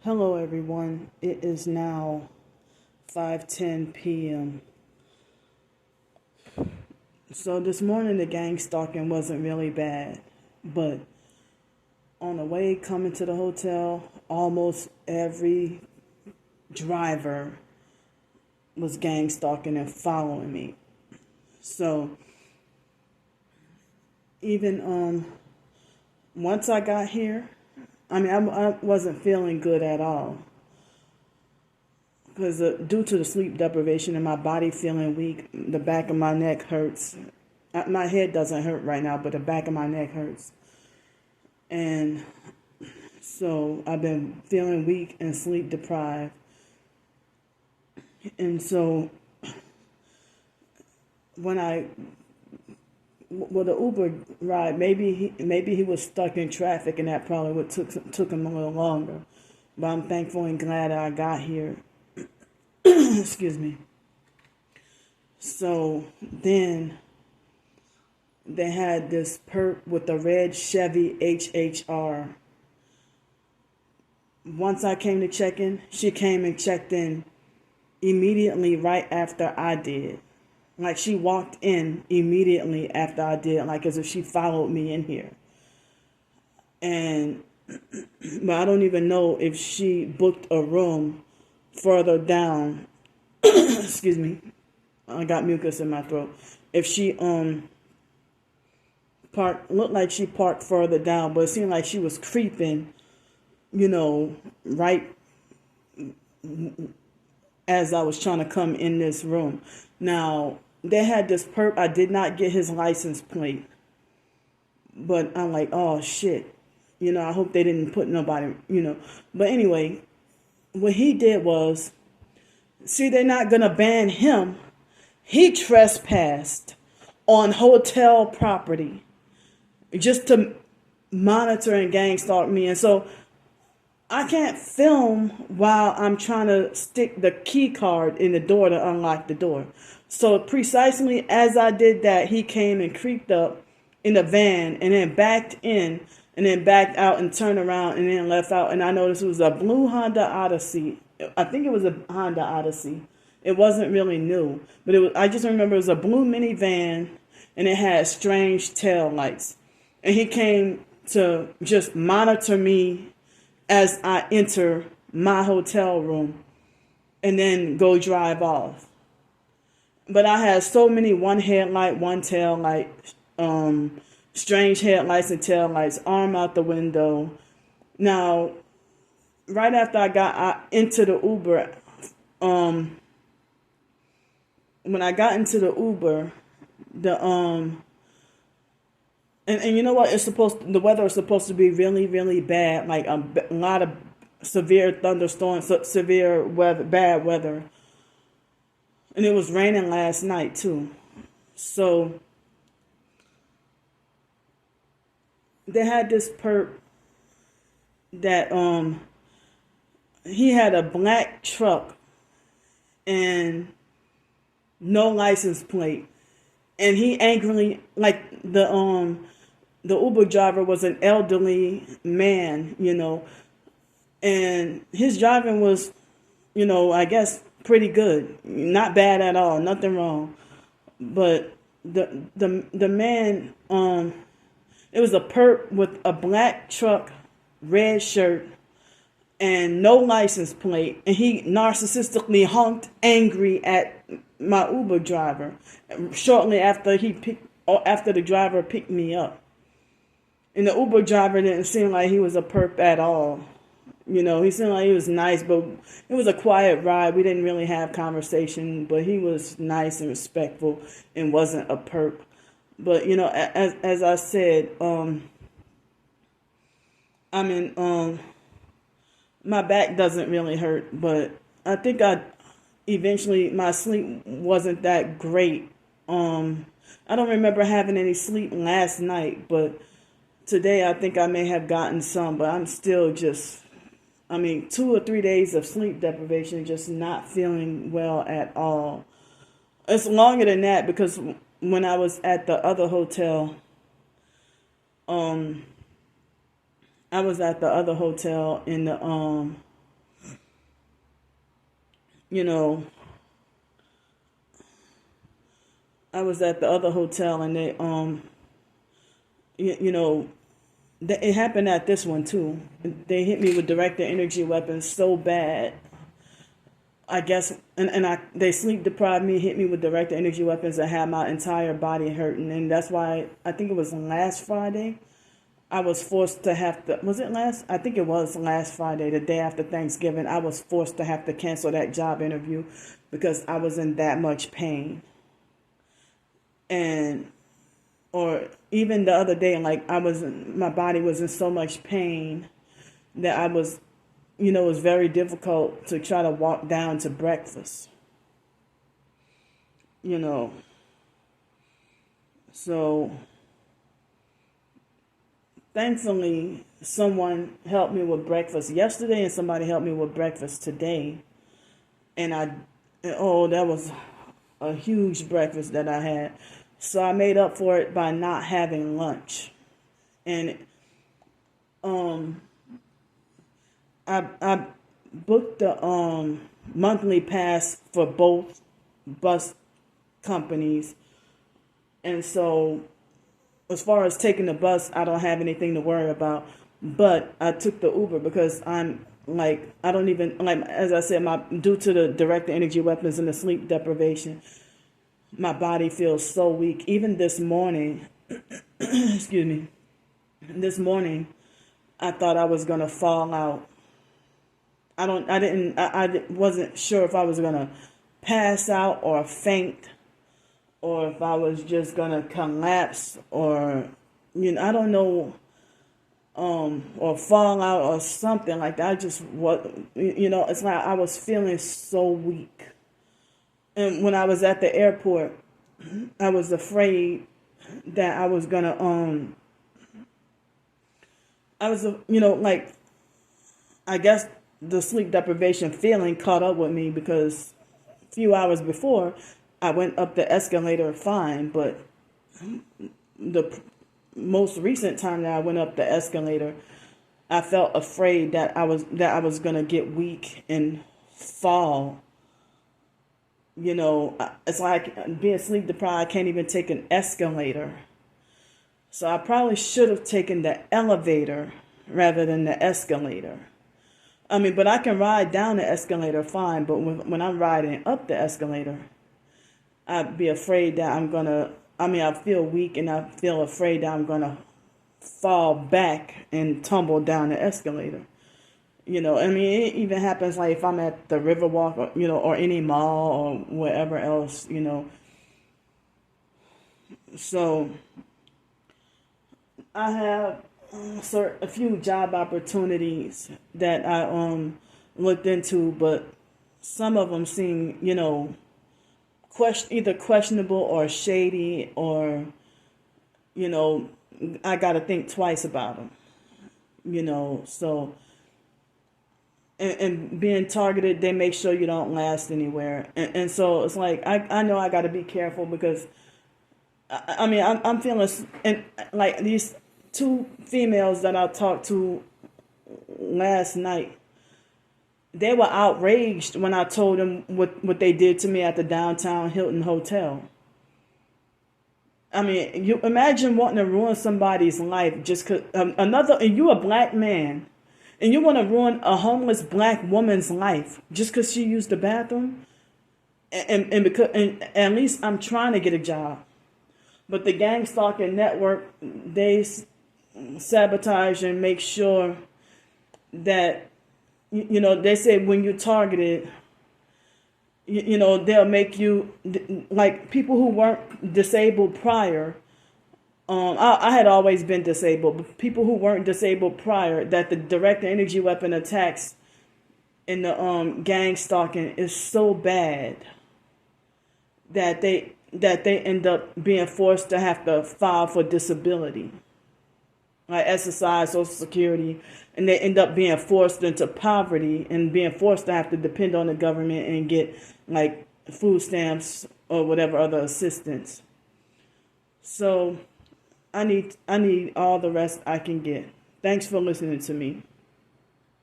Hello everyone. It is now 5:10 p.m. So this morning the gang stalking wasn't really bad, but on the way coming to the hotel, almost every driver was gang stalking and following me. So even once I got here, I wasn't feeling good at all because due to the sleep deprivation and my body feeling weak, the back of my neck hurts. My head doesn't hurt right now, but the back of my neck hurts. And so I've been feeling weak and sleep deprived. And so the Uber ride, maybe he was stuck in traffic, and that probably would took him a little longer. But I'm thankful and glad that I got here. Excuse me. So then they had this perp with the red Chevy HHR. Once I came to check in, she came and checked in immediately right after I did. Like she walked in immediately after I did, like as if she followed me in here. And but I don't even know if she booked a room further down. Excuse me. I got mucus in my throat. If she looked like she parked further down, but it seemed like she was creeping, right as I was trying to come in this room. Now, they had this perp. I did not get his license plate. But I'm like, oh, shit. I hope they didn't put nobody, But anyway, what he did was, see, they're not going to ban him. He trespassed on hotel property just to monitor and gang stalk me. And so I can't film while I'm trying to stick the key card in the door to unlock the door. So precisely as I did that, he came and creeped up in the van and then backed in and then backed out and turned around and then left out. And I noticed it was a blue Honda Odyssey. I think it was a Honda Odyssey. It wasn't really new, but I just remember it was a blue minivan and it had strange tail lights. And he came to just monitor me as I enter my hotel room and then go drive off. But I had so many one headlight, one tail light, strange headlights and tail lights, arm out the window. Now, right after I got into the Uber, when I got into the Uber, and you know what? The weather is supposed to be really, really bad, like a lot of severe thunderstorms, severe weather, bad weather. And it was raining last night too. So they had this perp that he had a black truck and no license plate. And he angrily, like the Uber driver was an elderly man, and his driving was, I guess pretty good, not bad at all, nothing wrong. But the man, it was a perp with a black truck, red shirt, and no license plate, and he narcissistically honked angry at my Uber driver shortly after the driver picked me up. And the Uber driver didn't seem like he was a perp at all. He seemed like he was nice, but it was a quiet ride. We didn't really have conversation, but he was nice and respectful and wasn't a perp. But, as I said, my back doesn't really hurt, but I think eventually my sleep wasn't that great. I don't remember having any sleep last night, but today I think I may have gotten some, but I'm still 2 or 3 days of sleep deprivation, just not feeling well at all. It's longer than that because when I was at the other hotel, I was at the other hotel in the you know, I was at the other hotel and they, you know, it happened at this one too. They hit me with directed energy weapons so bad. I guess, they sleep deprived me, hit me with directed energy weapons that had my entire body hurting. And that's why I think it was last Friday. I was forced to have to, was it last? I think it was last Friday, the day after Thanksgiving. I was forced to have to cancel that job interview because I was in that much pain. And, or even the other day, like my body was in so much pain that I was, it was very difficult to try to walk down to breakfast. So thankfully, someone helped me with breakfast yesterday and somebody helped me with breakfast today. And that was a huge breakfast that I had. So I made up for it by not having lunch. And I booked the monthly pass for both bus companies. And so as far as taking the bus, I don't have anything to worry about. But I took the Uber because I don't even, as I said, due to the direct energy weapons and the sleep deprivation, my body feels so weak. Even this morning, excuse me, this morning, I thought I was going to fall out. I wasn't sure if I was going to pass out or faint or if I was just going to collapse or, I don't know, or fall out or something like that. It's like I was feeling so weak. And when I was at the airport, I was afraid that I was going to, I guess the sleep deprivation feeling caught up with me because a few hours before I went up the escalator fine, but the most recent time that I went up the escalator, I felt afraid that I was going to get weak and fall. It's like being sleep deprived, I can't even take an escalator. So I probably should have taken the elevator rather than the escalator. But I can ride down the escalator fine, but when I'm riding up the escalator, I'd be afraid that I feel weak and I feel afraid that I'm going to fall back and tumble down the escalator. It even happens like if I'm at the Riverwalk or any mall or wherever else, So I have a few job opportunities that I looked into, but some of them seem, either questionable or shady or, I got to think twice about them, so. And being targeted, they make sure you don't last anywhere. And so it's like, I know I got to be careful because, I'm feeling, and like these two females that I talked to last night, they were outraged when I told them what they did to me at the downtown Hilton Hotel. You imagine wanting to ruin somebody's life just because and you a black man. And you want to ruin a homeless black woman's life just because she used the bathroom? And at least I'm trying to get a job. But the gang stalking network, they sabotage and make sure that, they say when you're targeted, they'll make you, like people who weren't disabled prior. I had always been disabled, but people who weren't disabled prior, that the direct energy weapon attacks in the gang stalking is so bad that they end up being forced to have to file for disability, like SSI, Social Security, and they end up being forced into poverty and being forced to have to depend on the government and get like food stamps or whatever other assistance. So I need all the rest I can get. Thanks for listening to me.